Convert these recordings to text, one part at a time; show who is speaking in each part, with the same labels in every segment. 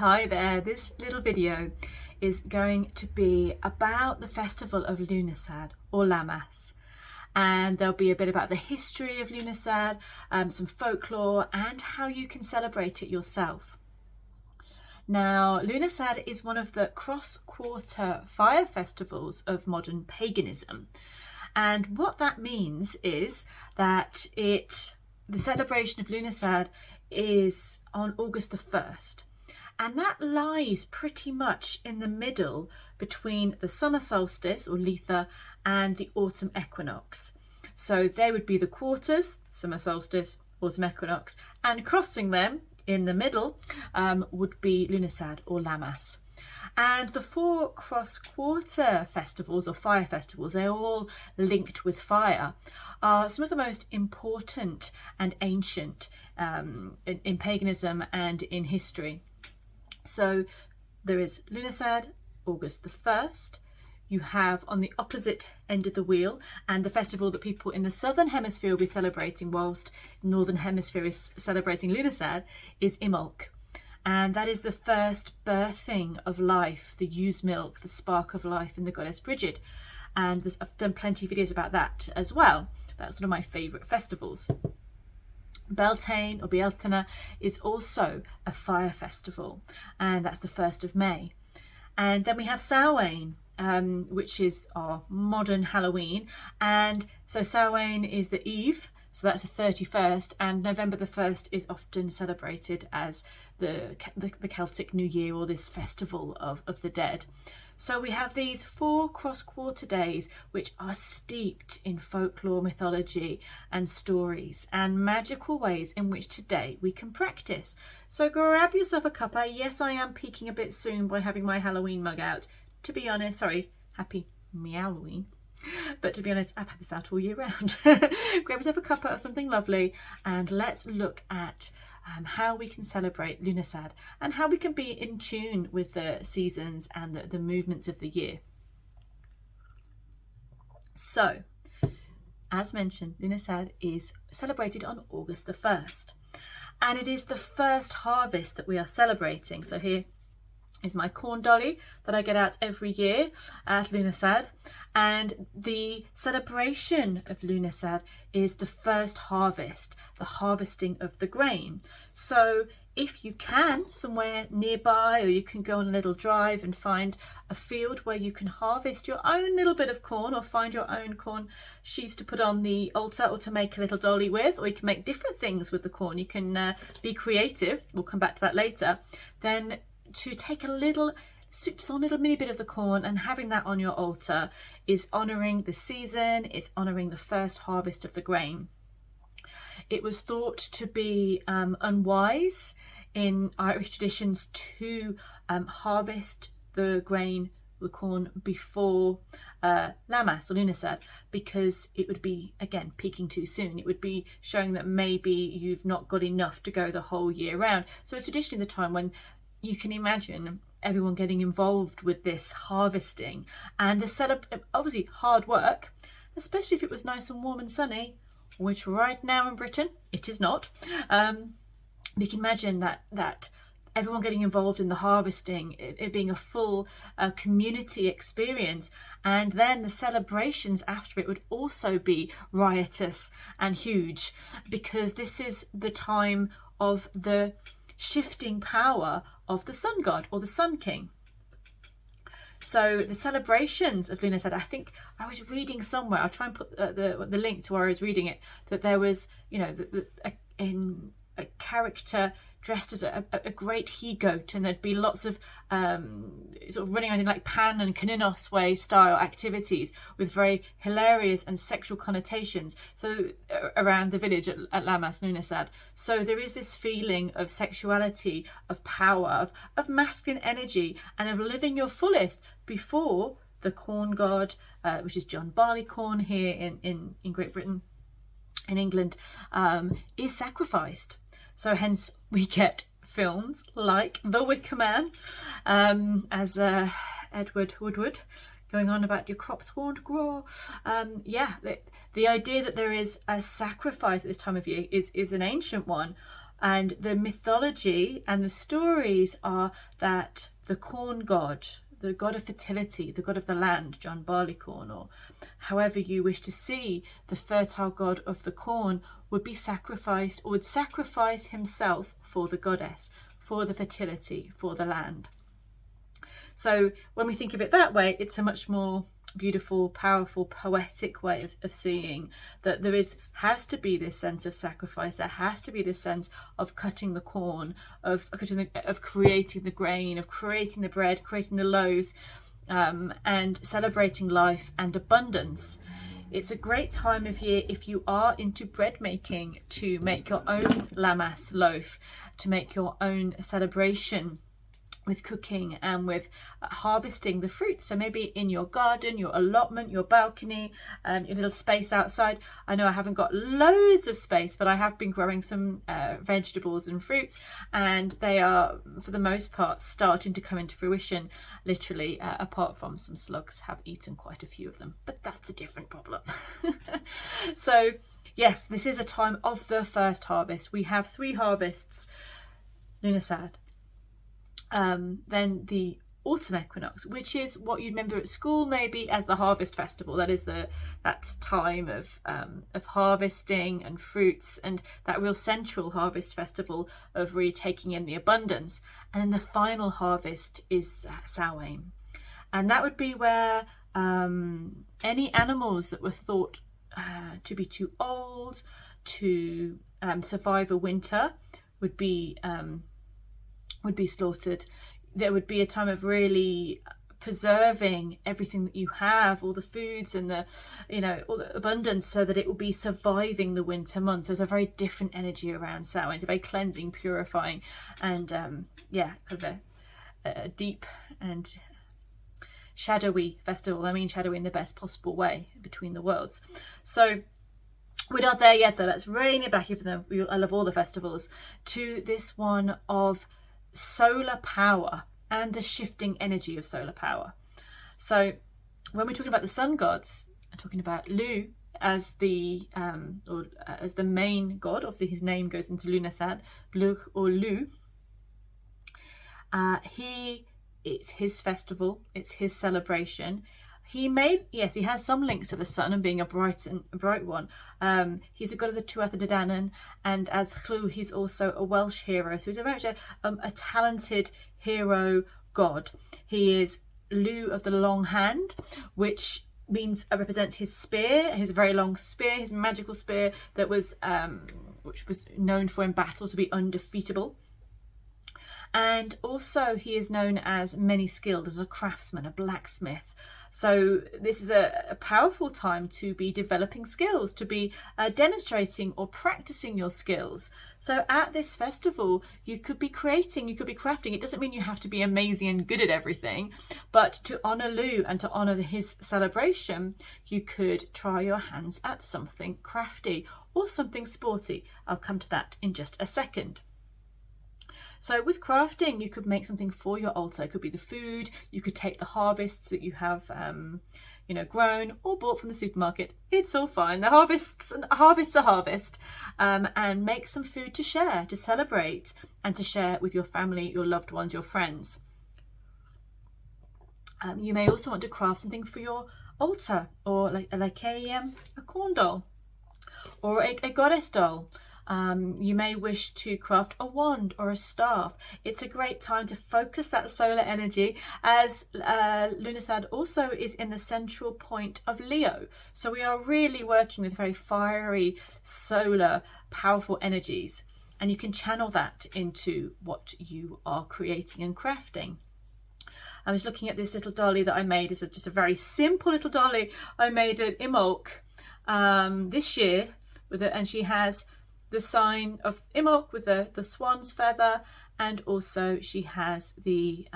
Speaker 1: Hi there, this little video is going to be about the festival of Lughnasadh or Lammas, and there'll be a bit about the history of Lughnasadh, some folklore and how you can celebrate it yourself. Now, Lughnasadh is one of the cross-quarter fire festivals of modern paganism, and what that means is that the celebration of Lughnasadh is on August the 1st. And that lies pretty much in the middle between the summer solstice or Litha and the autumn equinox. So they would be the quarters, summer solstice, autumn equinox, and crossing them in the middle would be Lughnasadh or Lammas. And the four cross-quarter festivals or fire festivals, they're all linked with fire, are some of the most important and ancient in paganism and in history. So there is Lughnasadh, August the 1st. You have on the opposite end of the wheel, and the festival that people in the southern hemisphere will be celebrating whilst the northern hemisphere is celebrating Lughnasadh, is Imbolc. And that is the first birthing of life, the ewe's milk, the spark of life in the goddess Brigid. And I've done plenty of videos about that as well. That's one of my favourite festivals. Beltane or Bealtaine is also a fire festival, and that's the 1st of May. And then we have Samhain, which is our modern Halloween. And so Samhain is the eve, so that's the 31st, and November the 1st is often celebrated as the Celtic New Year, or this festival of the dead. So we have these four cross-quarter days which are steeped in folklore, mythology and stories and magical ways in which today we can practice. So grab yourself a cuppa. Yes, I am peaking a bit soon by having my Halloween mug out. To be honest, sorry, happy Meowloween. But to be honest, I've had this out all year round. Grab yourself a cuppa of something lovely and let's look at how we can celebrate Lughnasadh and how we can be in tune with the seasons and the movements of the year. So, as mentioned, Lughnasadh is celebrated on August the 1st, and it is the first harvest that we are celebrating. So here is my corn dolly that I get out every year at Lughnasadh, and the celebration of Lughnasadh is the first harvest, the harvesting of the grain. So if you can, somewhere nearby, or you can go on a little drive and find a field where you can harvest your own little bit of corn, or find your own corn sheaves to put on the altar or to make a little dolly with, or you can make different things with the corn. You can be creative, we'll come back to that later. Then to take a little soupçon, little mini bit of the corn, and having that on your altar is honouring the season, it's honouring the first harvest of the grain. It was thought to be unwise in Irish traditions to harvest the grain, the corn, before Lammas or Lughnasadh, because it would be, again, peaking too soon. It would be showing that maybe you've not got enough to go the whole year round. So it's traditionally the time when you can imagine everyone getting involved with this harvesting and the obviously hard work, especially if it was nice and warm and sunny, which right now in Britain it is not. You can imagine that everyone getting involved in the harvesting, it being a full community experience, and then the celebrations after it would also be riotous and huge, because this is the time of the shifting power of the sun god or the sun king. So the celebrations of Lughnasadh, I think I was reading somewhere, I'll try and put the link to where I was reading it, that there was, you know, in a character dressed as a great he-goat, and there'd be lots of sort of running around in like Pan and Cynninos way style activities with very hilarious and sexual connotations, so around the village at Lammas, Lughnasadh. So there is this feeling of sexuality, of power, of masculine energy, and of living your fullest before the corn god, which is John Barleycorn here in Great Britain, in England, is sacrificed. So hence we get films like The Wicker Man, as Edward Woodward going on about your crops won't grow. The idea that there is a sacrifice at this time of year is an ancient one. And the mythology and the stories are that the corn god, the god of fertility, the god of the land, John Barleycorn, or however you wish to see the fertile god of the corn, would be sacrificed, or would sacrifice himself for the goddess, for the fertility, for the land. So when we think of it that way, it's a much more beautiful, powerful, poetic way of seeing that there has to be this sense of sacrifice. There has to be this sense of cutting the corn, of creating the grain, of creating the bread, creating the loaves, and celebrating life and abundance. It's a great time of year, if you are into bread making, to make your own lamas loaf, to make your own celebration with cooking and with harvesting the fruits. So maybe in your garden, your allotment, your balcony, your little space outside. I know I haven't got loads of space, but I have been growing some vegetables and fruits, and they are, for the most part, starting to come into fruition, literally, apart from some slugs have eaten quite a few of them, but that's a different problem. So yes, this is a time of the first harvest. We have 3 harvests, Lughnasadh. Then the autumn equinox, which is what you'd remember at school maybe as the harvest festival. That is that time of harvesting and fruits, and that real central harvest festival of really taking in the abundance. And then the final harvest is Samhain, and that would be where any animals that were thought to be too old to survive a winter would be slaughtered. There would be a time of really preserving everything that you have, all the foods and all the abundance, so that it will be surviving the winter months. There's a very different energy around Samhain. It's a very cleansing, purifying, and kind of a deep and shadowy festival. I mean shadowy in the best possible way, between the worlds. So we're not there yet, though. Let's rein it back, even though I love all the festivals, to this one of solar power and the shifting energy of solar power. So when we're talking about the sun gods, I'm talking about Lu as the main god. Obviously his name goes into Lughnasadh, Lugh or Lu. It's his festival, it's his celebration. He has some links to the sun and being a bright one. He's a god of the Tuatha De Danann, and as Llw, he's also a Welsh hero. So he's very much a talented hero god. He is Lugh of the long hand, which represents his spear, his very long spear, his magical spear that was which was known for in battle to be undefeatable. And also he is known as many skilled, as a craftsman, a blacksmith. So this is a powerful time to be developing skills, to be demonstrating or practicing your skills. So at this festival, you could be creating, you could be crafting. It doesn't mean you have to be amazing and good at everything, but to honour Lu and to honour his celebration, you could try your hands at something crafty or something sporty. I'll come to that in just a second. So with crafting, you could make something for your altar. It could be the food. You could take the harvests that you have, grown or bought from the supermarket. It's all fine. The harvest's a harvest, and make some food to share, to celebrate, and to share with your family, your loved ones, your friends. You may also want to craft something for your altar, or like a corn doll, or a goddess doll. You may wish to craft a wand or a staff. It's a great time to focus that solar energy, as Lughnasadh also is in the central point of Leo. So we are really working with very fiery, solar, powerful energies. And you can channel that into what you are creating and crafting. I was looking at this little dolly that I made. It's just a very simple little dolly I made at Imbolc this year, and she has the sign of Imbolc with the swan's feather, and also she has the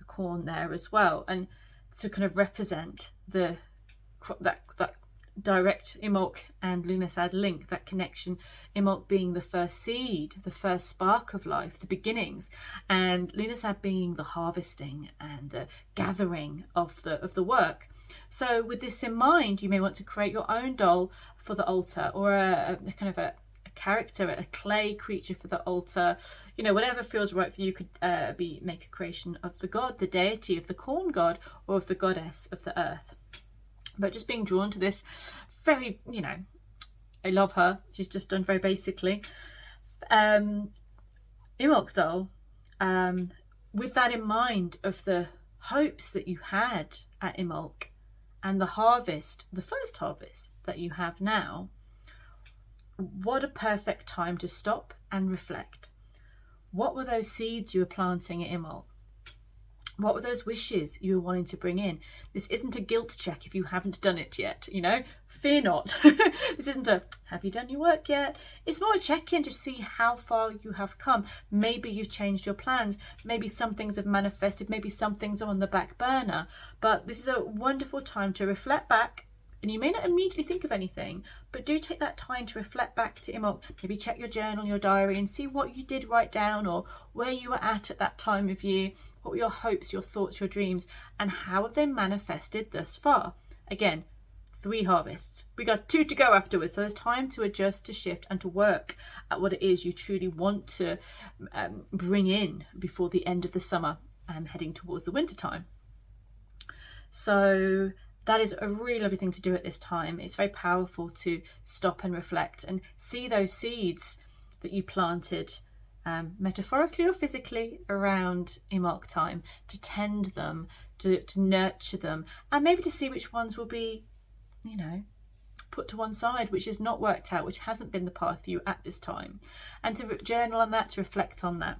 Speaker 1: corn there as well, and to kind of represent that direct Imbolc and Lughnasadh link, that connection. Imbolc being the first seed, the first spark of life, the beginnings, and Lughnasadh being the harvesting and the gathering of the work. So with this in mind, you may want to create your own doll for the altar, or a kind of a character, a clay creature for the altar, you know, whatever feels right for you. Could make a creation of the god, the deity, of the corn god, or of the goddess of the earth. But just being drawn to this very, you know, I love her. She's just done very basically. Imbolc doll, with that in mind of the hopes that you had at Imbolc and the harvest, the first harvest that you have now, what a perfect time to stop and reflect. What were those seeds you were planting at Imbolc? What were those wishes you were wanting to bring in? This isn't a guilt check if you haven't done it yet, you know, fear not. This isn't a, have you done your work yet? It's more a check-in to see how far you have come. Maybe you've changed your plans. Maybe some things have manifested. Maybe some things are on the back burner. But this is a wonderful time to reflect back. And you may not immediately think of anything, but do take that time to reflect back to Imbolc. Maybe check your journal, your diary, and see what you did write down, or where you were at that time of year. What were your hopes, your thoughts, your dreams, and how have they manifested thus far? Again, 3 harvests. We got 2 to go afterwards, so there's time to adjust, to shift, and to work at what it is you truly want to bring in before the end of the summer and heading towards the winter time. So that is a really lovely thing to do at this time. It's very powerful to stop and reflect and see those seeds that you planted, metaphorically or physically, around Imbolc time, to tend them, to nurture them, and maybe to see which ones will be, you know, put to one side, which has not worked out, which hasn't been the path for you at this time, and to journal on that, to reflect on that.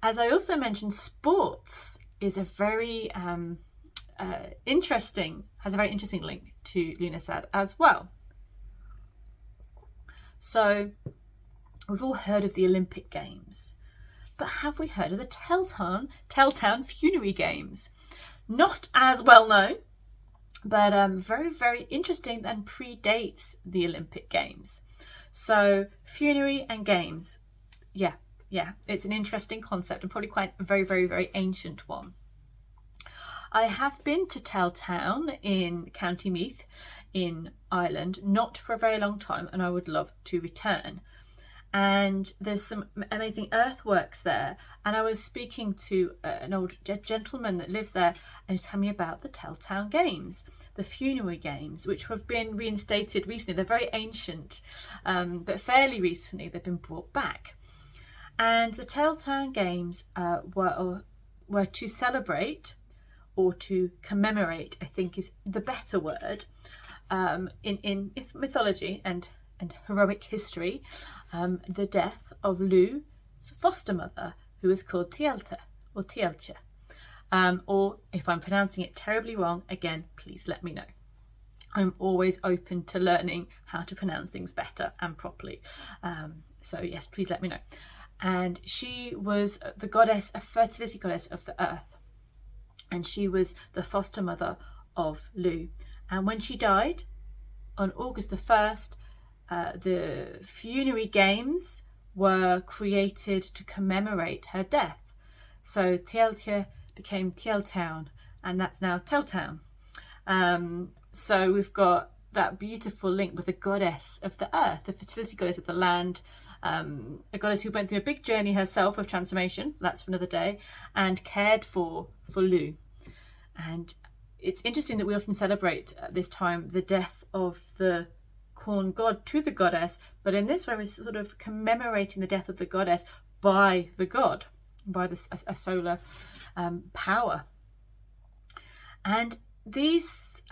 Speaker 1: As I also mentioned, sports is a very has a very interesting link to Lughnasadh as well. So we've all heard of the Olympic Games, but have we heard of the Tailtown Funerary Games? Not as well known, but very, very interesting, and predates the Olympic Games. So funerary and games, yeah, it's an interesting concept, and probably quite a very, very, very ancient one. I have been to Tailtown in County Meath in Ireland, not for a very long time, and I would love to return. And there's some amazing earthworks there, and I was speaking to an old gentleman that lives there, and he was telling me about the Tailtown Games, the funerary games, which have been reinstated recently. They're very ancient, but fairly recently they've been brought back. And the Tailtown Games were to celebrate, or to commemorate, I think is the better word, in mythology and heroic history, the death of Lu's foster mother, who was called Tielta or Tielcha. Or if I'm pronouncing it terribly wrong, again, please let me know. I'm always open to learning how to pronounce things better and properly. So yes, please let me know. And she was the goddess, a fertility goddess of the earth. And she was the foster mother of Lu. And when she died on August the 1st, the funerary games were created to commemorate her death. So Tielta became Tailtown, and that's now Tailtown. So we've got that beautiful link with the goddess of the earth, the fertility goddess of the land, a goddess who went through a big journey herself of transformation, that's for another day, and cared for Lu. And it's interesting that we often celebrate at this time the death of the corn god to the goddess, but in this way we're sort of commemorating the death of the goddess by the god, by a solar power. And these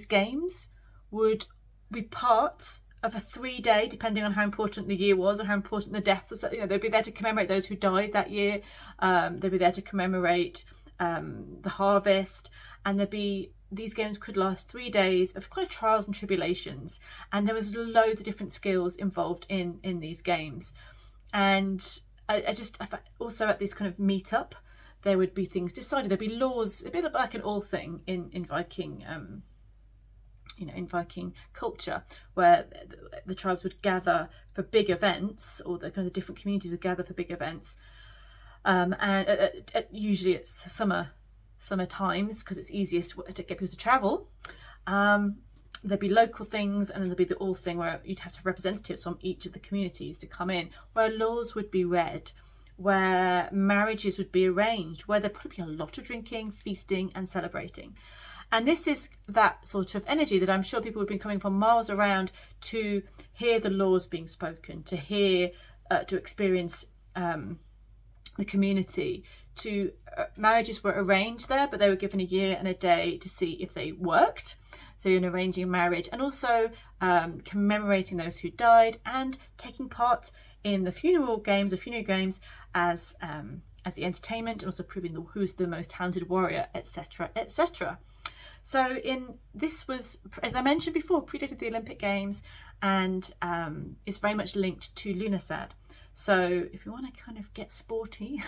Speaker 1: games would be part of a 3-day, depending on how important the year was or how important the death was. You know, they'd be there to commemorate those who died that year. They'd be there to commemorate the harvest, and these games could last 3 days of kind of trials and tribulations, and there was loads of different skills involved in these games. And I also at this kind of meetup, there would be things decided. There'd be laws, a bit like an all thing in Viking, in Viking culture, where the tribes would gather for big events, or the kind of the different communities would gather for big events. And usually it's summer times, because it's easiest to get people to travel. there'd be local things, and then there'd be the all thing where you'd have to have representatives from each of the communities to come in, where laws would be read, where marriages would be arranged, where there'd probably be a lot of drinking, feasting and celebrating. And this is that sort of energy that I'm sure people would be coming from miles around to hear the laws being spoken, to hear, to experience the community. To marriages were arranged there, but they were given a year and a day to see if they worked. So you're arranging marriage, and also commemorating those who died, and taking part in the funeral games as the entertainment, and also proving who's the most talented warrior, etc., etc. So this was, as I mentioned before, predated the Olympic Games, and is very much linked to Lughnasadh. So if you want to kind of get sporty,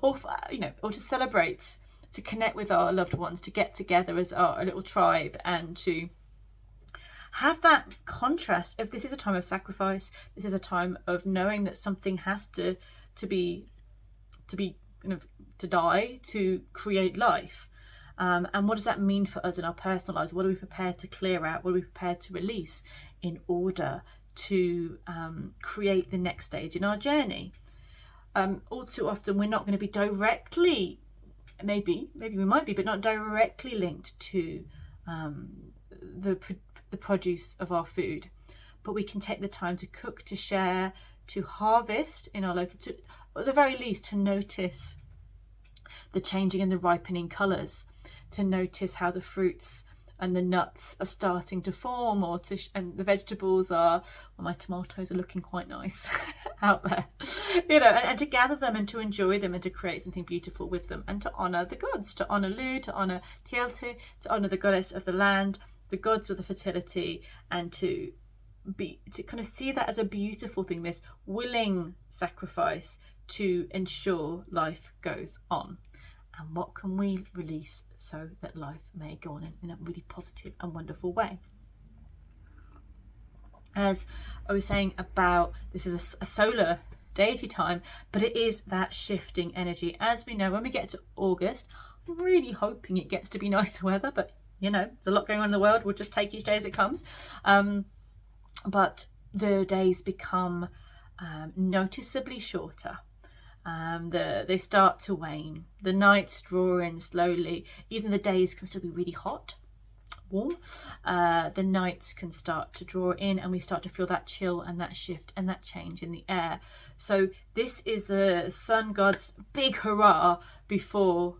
Speaker 1: or to celebrate, to connect with our loved ones, to get together as a little tribe, and to have that contrast of, this is a time of sacrifice, this is a time of knowing that something has to die to create life. And what does that mean for us in our personal lives? What are we prepared to clear out? What are we prepared to release in order to create the next stage in our journey? All too often we're not going to be directly, maybe we might be, but not directly linked to the produce of our food. But we can take the time to cook, to share, to harvest in our local, to, at the very least, to notice the changing and the ripening colours, to notice how the fruits and the nuts are starting to form, and the vegetables are, well, my tomatoes are looking quite nice out there, and to gather them and to enjoy them and to create something beautiful with them, and to honour the gods, to honour Lu, to honour Tielte, to honour the goddess of the land, the gods of the fertility, and to kind of see that as a beautiful thing, this willing sacrifice to ensure life goes on. And what can we release so that life may go on in a really positive and wonderful way? As I was saying about, this is a solar deity time, but it is that shifting energy. As we know, when we get to August, I'm really hoping it gets to be nicer weather, but there's a lot going on in the world. We'll just take each day as it comes. But the days become noticeably shorter. They start to wane. The nights draw in slowly. Even the days can still be really hot, warm. The nights can start to draw in, and we start to feel that chill and that shift and that change in the air. So this is the sun god's big hurrah before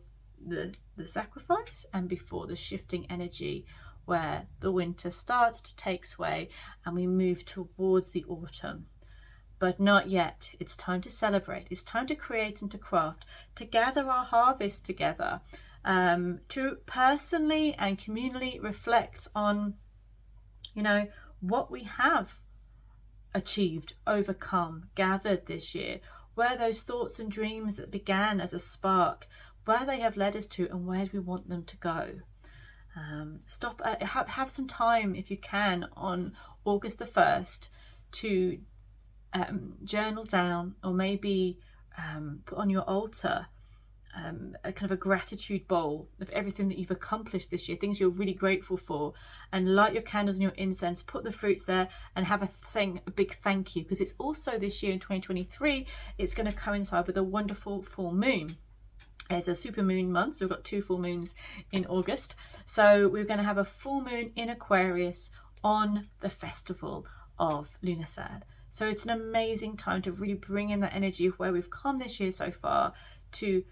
Speaker 1: the sacrifice and before the shifting energy, where the winter starts to take sway and we move towards the autumn. But not yet. It's time to celebrate. It's time to create and to craft, to gather our harvest together, to personally and communally reflect on, what we have achieved, overcome, gathered this year, where those thoughts and dreams that began as a spark, where they have led us to, and where do we want them to go. Have some time, if you can, on August the 1st to journal down, or maybe put on your altar a kind of a gratitude bowl of everything that you've accomplished this year, things you're really grateful for, and light your candles and your incense, put the fruits there, and have saying a big thank you, because it's also this year in 2023, it's going to coincide with a wonderful full moon. It's a super moon month, so we've got 2 full moons in August. So we're going to have a full moon in Aquarius on the festival of Lughnasadh. So it's an amazing time to really bring in that energy of where we've come this year so far, to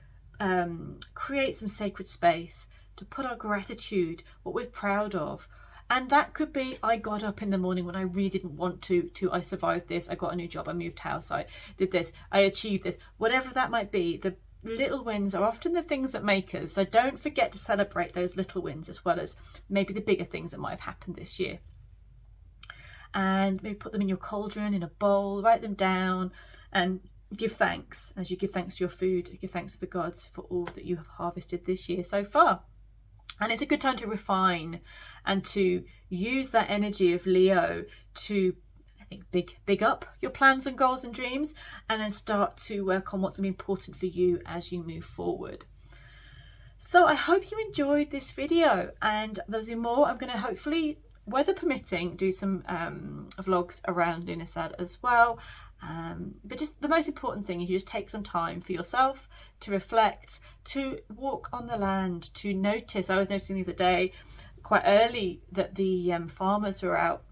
Speaker 1: create some sacred space, to put our gratitude, what we're proud of. And that could be, I got up in the morning when I really didn't want to, I survived this, I got a new job, I moved house, I did this, I achieved this, whatever that might be. The little wins are often the things that make us. So don't forget to celebrate those little wins, as well as maybe the bigger things that might have happened this year. And maybe put them in your cauldron, in a bowl, write them down, and give thanks. As you give thanks to your food, give thanks to the gods for all that you have harvested this year so far. And it's a good time to refine and to use that energy of Leo to, I think, big up your plans and goals and dreams, and then start to work on what's important for you as you move forward. So I hope you enjoyed this video, and there'll be more. I'm going to hopefully weather permitting, do some vlogs around Lughnasadh as well. But just the most important thing is you just take some time for yourself to reflect, to walk on the land, to notice. I was noticing the other day quite early that the farmers who are out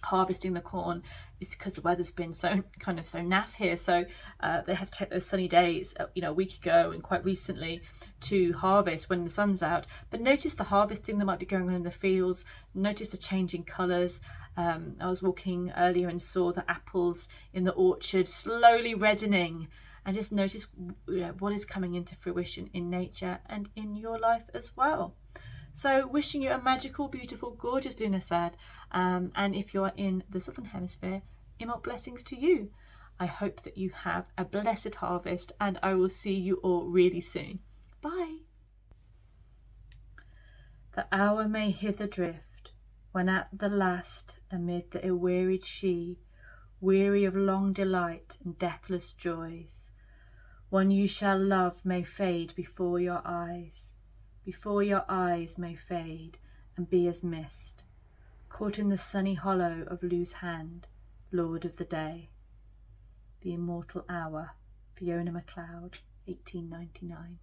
Speaker 1: harvesting the corn is because the weather's been so naff here, so they had to take those sunny days a week ago and quite recently to harvest when the sun's out. But notice the harvesting that might be going on in the fields, notice the changing colours. I was walking earlier and saw the apples in the orchard slowly reddening, and just notice what is coming into fruition in nature and in your life as well. So wishing you a magical, beautiful, gorgeous Lughnasadh, and if you're in the Southern Hemisphere, immortal blessings to you. I hope that you have a blessed harvest, and I will see you all really soon. Bye. The hour may hither drift, when at the last, amid the ill-wearied she, weary of long delight and deathless joys, one you shall love may fade before your eyes may fade and be as mist, caught in the sunny hollow of Lu's hand, Lord of the Day. The Immortal Hour, Fiona MacLeod, 1899.